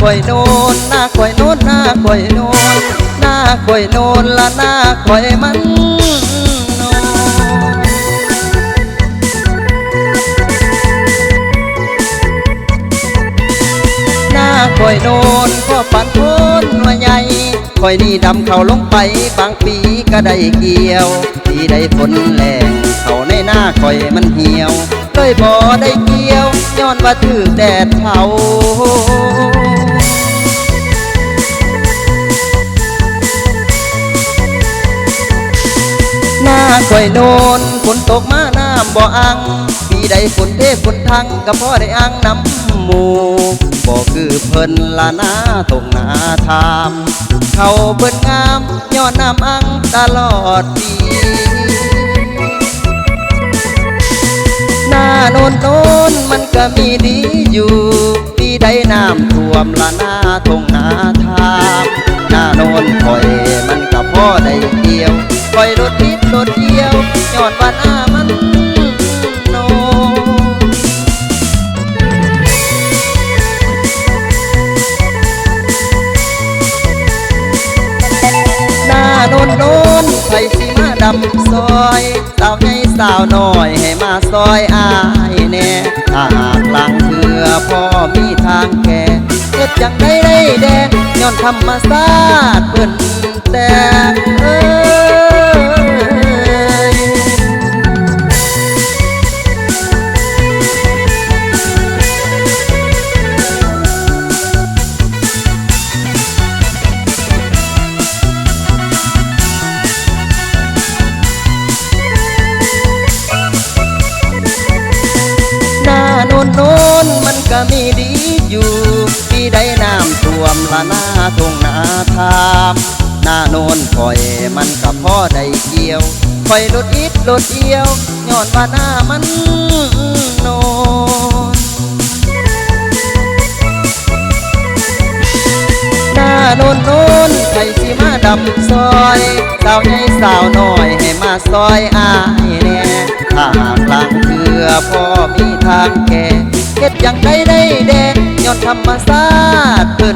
ข่อยโนนหน้าข่อยโนนหน้าข่อยโนนหน้าข่อยโนนละหน้าข่อยมันโนหน้าข่อยโนนก็ปันพ้นหัวใหญ่ข่อยนี่ดำเข้าลงไปบางปีก็ได้เกี่ยวปีได้ฝนแรงเข้าในหน้าข่อยมันเหี่ยวเลยบ่ได้เกี่ยวย้อนว่าถือแดดเผาหน้าข่อยโนนฝนตกมาน้ำบ่อังปีใดฝนเทฝนทังก็พอได้อังน้ำหมูบ่คือเพิ่นละหน้าตรงหน้าทามเขาเพิ่นงามย้อนน้ำอังตลอดปีหน้าโนนโนนมันก็มีดีอยู่ปีใดน้ำท่วมละหน้าตรงหน้าทามหน้าโนนข่อยมันก็พอได้เกี่ยวข่อยรถติดรถเกี่ยวย้อนว่าหน้ามันโนหน้าโนนโนนใครสิมาดำซอยสาวใหญ่สาวน้อยให้มาซอยอายแน่ถ้าหากหลังเถื่อพ่อมีทางแก่เฮ็ดจังได้แดงย้อนธรรมศาสตร์เพิ่นแต่โนนโนนมันก็มีดีอยู่ปีใดน้ำท่วมละหน้าทงหน้าทามหน้าโนนข่อยมันก็พอได้เกี่ยวข่อยรถอิดรถเอียวย้อนว่าหน้ามันโนนหน้าโนนโนนใครสิมาดำซอยสาวใหญ่สาวน้อยให้มาซอยอายแน่ถ้าหากหลังเถื่อพ่อมีทางแก่เฮ็ดจังได้แดงย้อนธรรมศาสตร์เพิ่น